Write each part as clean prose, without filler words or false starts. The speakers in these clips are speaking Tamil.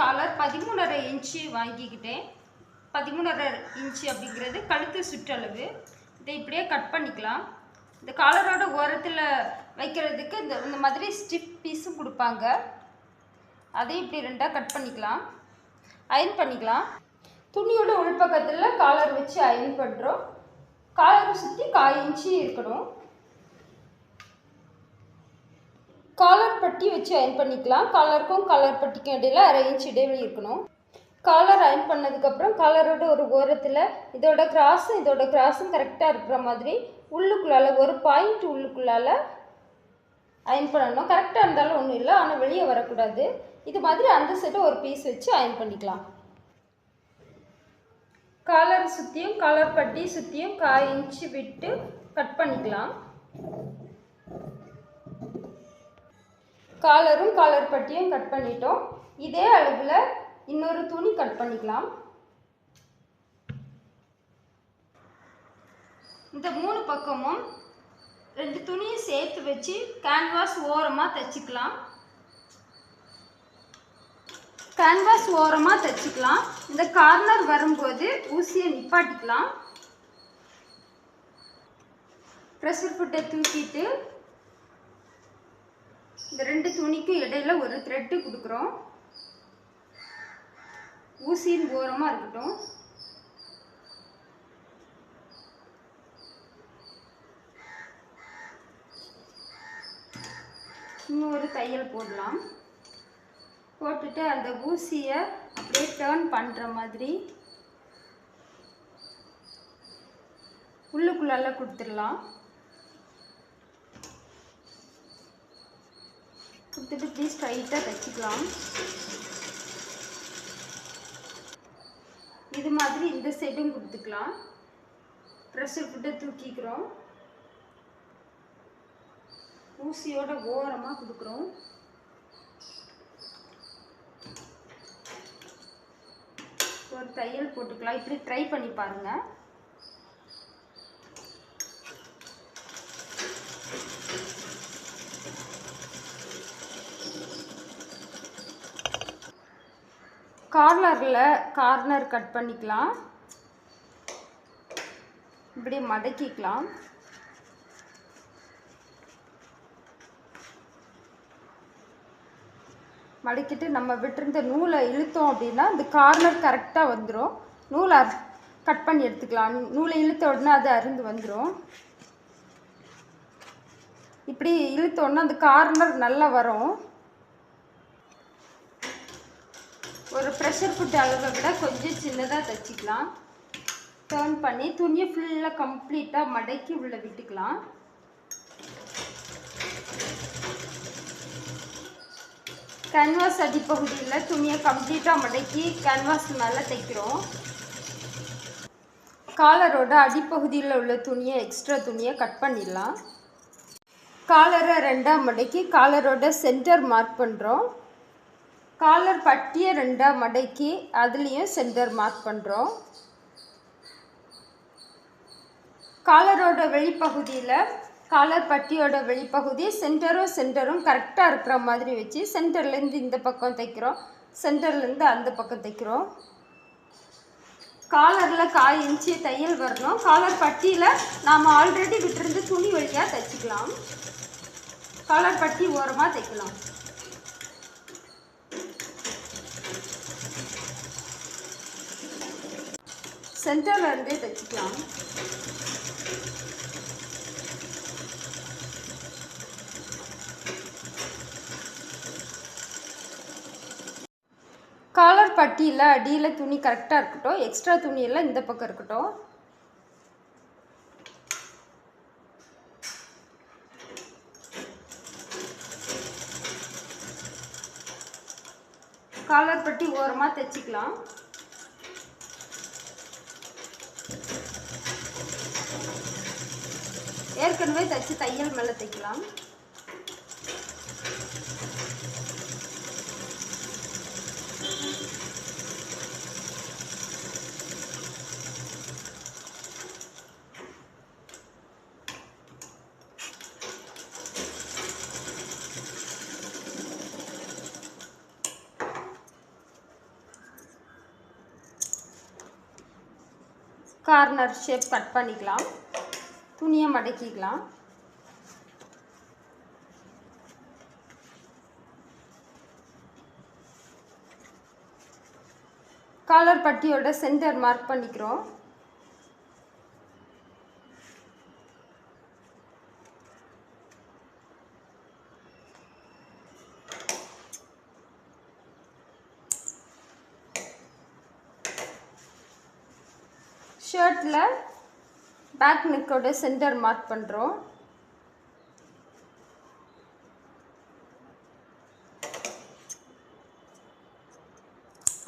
Collar 13.5 inch வாங்கிக்கிட்டேன். 13.5 இன்ச்சு அப்படிங்கிறது கழுத்து சுற்றளவு. இதை இப்படியே கட் பண்ணிக்கலாம். இந்த காலரோட ஓரத்தில் வைக்கிறதுக்கு இந்த மாதிரி ஸ்டிப் பீஸும் கொடுப்பாங்க. அதையும் இப்படி ரெண்டாக கட் பண்ணிக்கலாம். அயர்ன் பண்ணிக்கலாம். துணியோட உள்பக்கத்தில் காலர் வச்சு அயர்ன் பண்ணுறோம். காலரை சுற்றி 1/4 இன்ச்சு இருக்கணும். காலர் பட்டி வச்சு அயர்ன் பண்ணிக்கலாம். காலருக்கும் காலர் பட்டிக்கும் இடையில் 1/2 இன்ச் இடைவெளி இருக்கணும். காலர் அயர்ன் பண்ணதுக்கப்புறம் காலரோட ஒரு ஓரத்தில் இதோட கிராஸும் கரெக்டாக இருக்கிற மாதிரி உள்ளுக்குள்ளால் ஒரு பாயிண்ட் உள்ளுக்குள்ளால் அயர்ன் பண்ணணும். கரெக்டாக இருந்தாலும் ஒன்றும் இல்லை, ஆனால் வெளியே வரக்கூடாது. இது மாதிரி அந்த சைடு ஒரு பீஸ் வச்சு அயர்ன் பண்ணிக்கலாம். காலர் சுற்றியும் காலர் பட்டி சுற்றியும் 1/4 இன்ச்சு விட்டு கட் பண்ணிக்கலாம். காலரும் காலர் பட்டியும் கட் பண்ணிட்டோம். இதே அளவில் இன்னொரு துணி கட் பண்ணிக்கலாம். இந்த 3 பக்கமும் 2 துணியை சேர்த்து வச்சு கேன்வாஸ் ஓரமாக தைச்சிக்கலாம். இந்த கார்னர் வரும்போது ஊசியை நிப்பாட்டிக்கலாம். ப்ரெஷர் ஃபுட்டை தூக்கிட்டு இந்த 2 துணிக்கும் இடையில ஒரு த்ரெட்டு கொடுக்குறோம். ஊசியின் ஓரமாக இருக்கட்டும். இன்னொரு தையல் போடலாம். போட்டுட்டு அந்த ஊசியை அப்படியே டர்ன் பண்ணுற மாதிரி உள்ளுக்குள்ளால கொடுத்துடலாம். கொடுத்துட்டு இப்படி ஸ்ட்ரைட்டாக தைச்சிக்கலாம். இது மாதிரி இந்த சைடும் கொடுத்துக்கலாம். ப்ரெஷர் ஃபுட்டை தூக்கிக்கிறோம். ஊசியோட ஓரமாக கொடுக்குறோம். ஒரு தையல் போட்டுக்கலாம். இப்படி ட்ரை பண்ணி பாருங்கள். கார்னர் கட் பண்ணிக்கலாம். இப்படி மடக்கிக்கலாம். மடக்கிட்டு நம்ம விட்டுருந்த நூலை இழுத்தோம் அப்படின்னா இந்த கார்னர் கரெக்டாக வந்துடும். நூலை கட் பண்ணி எடுத்துக்கலாம். நூலை இழுத்த உடனே அது அருந்து வந்துடும். இப்படி இழுத்தோன்னா அந்த கார்னர் நல்லா வரும். ஒரு ப்ரெஷர் ஃபுட் அளவை விட கொஞ்சம் சின்னதாக தைச்சிக்கலாம். டர்ன் பண்ணி துணியை ஃபுல்லாக கம்ப்ளீட்டாக மடக்கி உள்ளே விட்டுக்கலாம். கேன்வாஸ் அடிப்பகுதியில் துணியை கம்ப்ளீட்டாக மடக்கி கேன்வாஸ் மேலே தைக்கிறோம். காலரோட அடிப்பகுதியில் உள்ள துணியை எக்ஸ்ட்ரா துணியை கட் பண்ணிடலாம். காலரை 2ஆக மடக்கி காலரோட சென்டர் மார்க் பண்ணுறோம். காலர் பட்டியை 2ஆக மடக்கி அதுலேயும் சென்டர் மார்க் பண்ணுறோம். காலரோட வெளிப்பகுதியில் காலர் பட்டியோட வெளிப்பகுதி சென்டரும் கரெக்டாக இருக்கிற மாதிரி வச்சு சென்டர்லேருந்து இந்த பக்கம் தைக்கிறோம். சென்டர்லேருந்து அந்த பக்கம் தைக்கிறோம். காலரில் 1/4 இன்ச்சு தையல் வரணும். காலர் பட்டியில் நாம் ஆல்ரெடி விட்டுருந்து துணி வழியாக தைச்சிக்கலாம். காலர் பட்டி ஓரமாக தைக்கலாம். சென்டரில் இருந்தே தைச்சிக்கலாம். காலர் பட்டியில் அடியில் துணி கரெக்டாக இருக்கட்டும். எக்ஸ்ட்ரா துணியெல்லாம் இந்த பக்கம் இருக்கட்டும். காலர் பட்டி ஓரமாக தைச்சிக்கலாம். ஏற்கனவே தைச்சி தையல் மேலே தைக்கலாம். கார்னர் ஷேப் கட் பண்ணிக்கலாம். துணியை மடக்கிக்கலாம். காலர் பட்டியோட சென்டர் மார்க் பண்ணிக்கிறோம். ஷர்ட்டில் பேக் நெக்கோட சென்டர் மார்க் பண்ணுறோம்.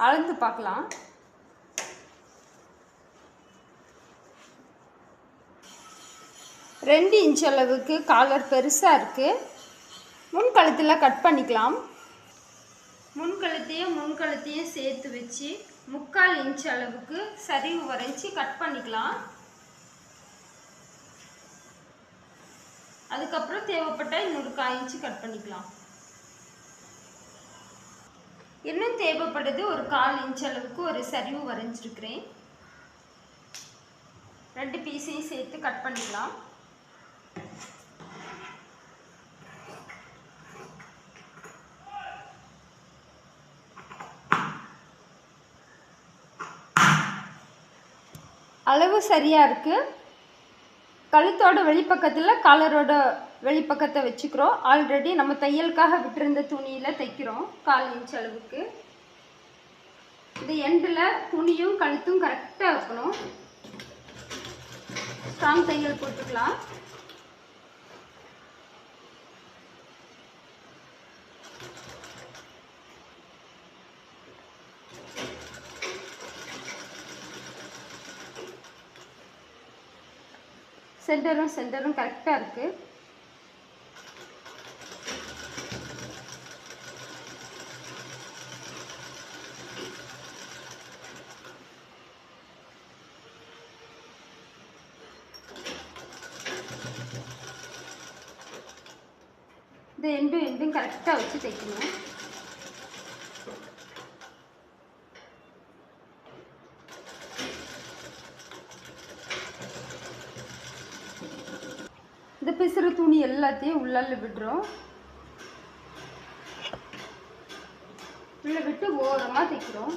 அளந்து பார்க்கலாம். ரெண்டு இன்ச் அளவுக்கு காலர் பெருசாக இருக்குது. முன்கழுத்தில் கட் பண்ணிக்கலாம். முன்கழுத்தையும் சேர்த்து வச்சு 3/4 இன்ச் அளவுக்கு சரிவு வரைஞ்சி கட் பண்ணிக்கலாம். அதுக்கப்புறம் தேவைப்பட்ட இன்னொரு 1/4 இன்ச்சு கட் பண்ணிக்கலாம். இன்னும் தேவைப்படுது ஒரு 1/4 இன்ச் அளவுக்கு ஒரு சரிவு வரைஞ்சிருக்கிறேன். 2 பீஸையும் சேர்த்து கட் பண்ணிக்கலாம். அளவு சரியாக இருக்குது. கழுத்தோட வெளிப்பக்கத்தில் காலரோட வெளிப்பக்கத்தை வச்சுக்கிறோம். ஆல்ரெடி நம்ம தையலுக்காக விட்டுருந்த துணியில் தைக்கிறோம் 1/4 இன்ச் அளவுக்கு. இந்த எண்டில் துணியும் கழுத்தும் கரெக்டாக இருக்கணும். ஸ்ட்ராங் தையல் போட்டுக்கலாம். சென்டரும் கரெக்டாக இருக்குது. இந்த எண்டும் கரெக்டாக வச்சு தைக்கணும். இந்த பிசுறு துணி எல்லாத்தையும் உள்ளால விடுறோம். உள்ள விட்டு ஓரமாக தைக்கிறோம்.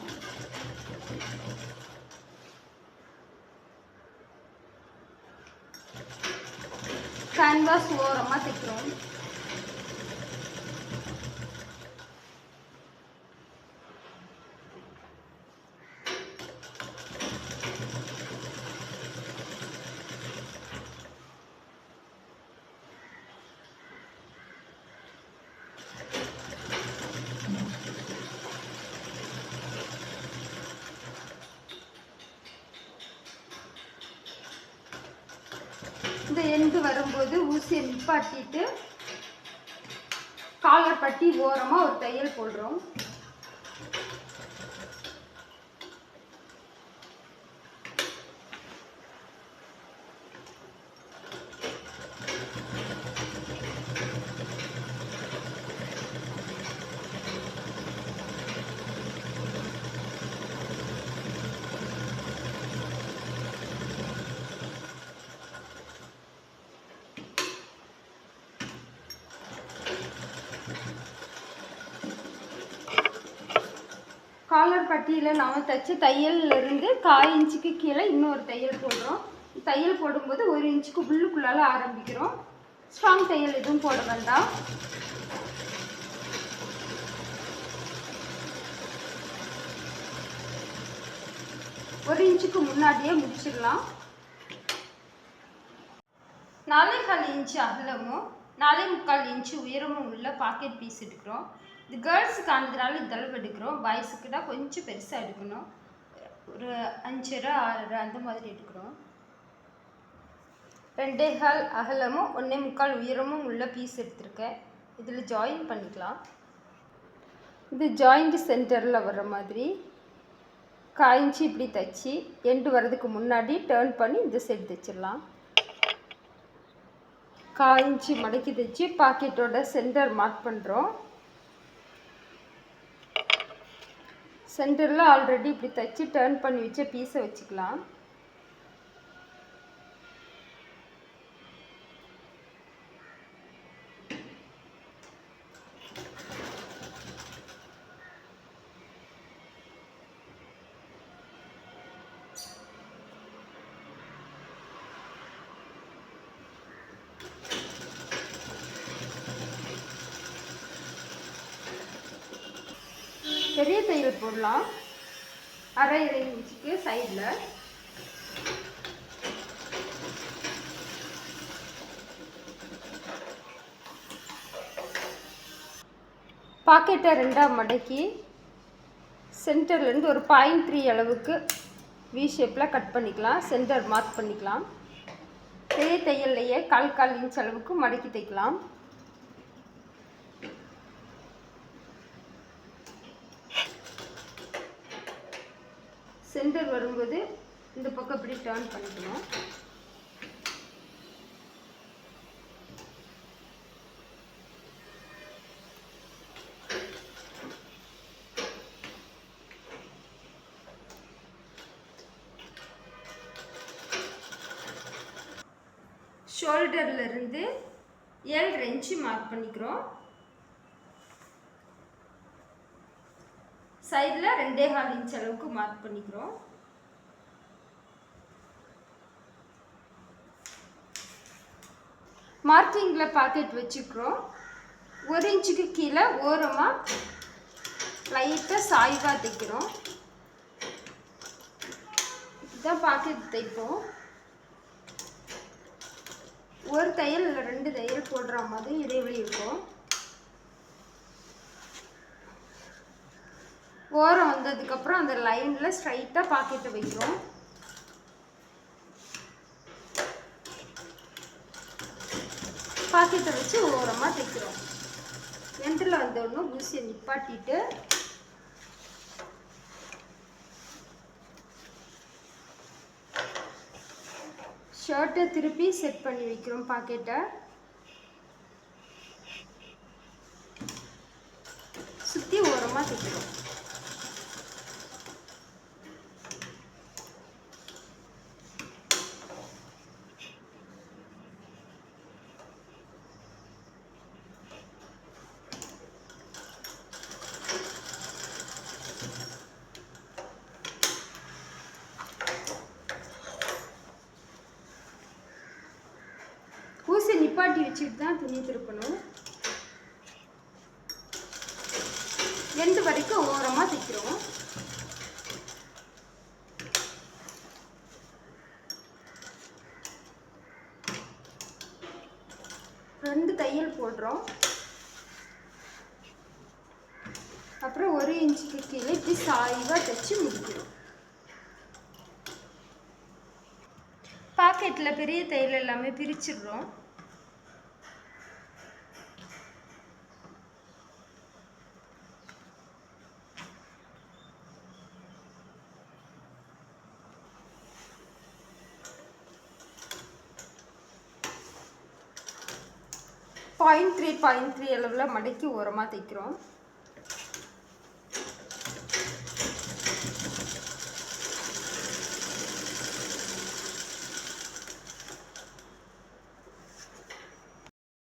கேன்வாஸ் ஓரமாக தைக்கிறோம். இந்த எண்டு வரும்போது ஊசியை நிப்பாட்டிட்டு காலர் பட்டி ஓரமாக ஒரு தையல் போடுறோம். காலர் பட்டியில் நாம் தைச்ச தையல்லேருந்து 1/4 இன்ச்சுக்கு கீழே இன்னொரு தையல் போடுறோம். தையல் போடும்போது 1 இன்ச்சுக்கு உள்ளுக்குள்ளால ஆரம்பிக்கிறோம். ஸ்ட்ராங் தையல் எதுவும் போட வேண்டாம். ஒரு இன்ச்சுக்கு முன்னாடியே முடிச்சிடலாம். 4.25 இன்ச்சு அகலமும் 4.25 இன்ச்சு உயரமும் உள்ள பாக்கெட் பீஸ் எடுக்கிறோம். இது கேர்ள்ஸுக்கு ஆனதுனால இதளவு எடுக்கிறோம். பாய்ஸுக்குனா கொஞ்சம் பெருசாக எடுக்கணும். ஒரு 5.5 6.5 அந்த மாதிரி எடுக்கிறோம். 2.25 அகலமும் 1.25 உயரமும் உள்ள பீஸ் எடுத்திருக்கேன். இதில் ஜாயின் பண்ணிக்கலாம். இது ஜாயிண்ட் சென்டரில் வர்ற மாதிரி 1/4 இன்ச்சு இப்படி தைச்சி எண்டு வர்றதுக்கு முன்னாடி டேர்ன் பண்ணி இந்த சைடு தைச்சிடலாம். 1/4 இன்ச்சு மடக்கி தைச்சி பாக்கெட்டோட சென்டர் மார்க் பண்ணுறோம். சென்டரில் ஆல்ரெடி இப்படி தைச்சி டேர்ன் பண்ணி வச்ச பீஸை வச்சுக்கலாம். பெரிய தையல் போடலாம். அரை இன்ச்சுக்கு சைடில். பாக்கெட்டை ரெண்டாக மடக்கி சென்டர்லேருந்து ஒரு 0.3 அளவுக்கு வி ஷேப்பில் கட் பண்ணிக்கலாம். சென்டர் மார்க் பண்ணிக்கலாம். பெரிய தையல்லையே 1/4 இன்ச் அளவுக்கு மடக்கி தைக்கலாம். சென்டர் வரும்போது இந்த பக்கம் இப்படி டர்ன் பண்ணிக்கணும். ஷோல்டர்ல இருந்து 7 இன்ச்சு மார்க் பண்ணிக்கிறோம். சைடில் 2.25 இன்ச் அளவுக்கு மார்க் பண்ணிக்கிறோம். மார்க்கிங்கில் பாக்கெட் வச்சுக்கிறோம். 1 இன்ச்சுக்கு கீழே ஓரமாக லைட்டாக சாய்வாக தைக்கிறோம். இதுதான் பாக்கெட் தைப்போம். ஒரு தையல் இல்லை 2 தையல் போடுற மாதிரி இடைவெளி இருக்கும். ஓரம் வந்ததுக்கப்புறம் அந்த லைனில் ஸ்ட்ரைட்டாக பாக்கெட்டை வைக்கிறோம். பாக்கெட்டை வச்சு ஓரமாக தைக்கிறோம். எண்டில் வந்தோடனே ஊசியை நிப்பாட்டிட்டு ஷர்ட்டை திருப்பி செட் பண்ணி வைக்கிறோம். பாக்கெட்டை சுற்றி ஓரமாக தைக்கிறோம். ஊசி நிப்பாட்டி வச்சுட்டு தான் துணி திருப்பணும். எண்டு வரைக்கும் ஓரமாக தைக்கிறோம். ரெண்டு தையல் போடுறோம். அப்புறம் 1 இன்ச்சுக்கு கீழே இப்படி சாய்வாக தைச்சு முடிக்கிறோம். பாக்கெட்டில் பெரிய தையல் எல்லாமே பிரிச்சிடுறோம். பாயிண்ட் த்ரீ அளவில் மடக்கி ஓரமாக தைக்கிறோம்.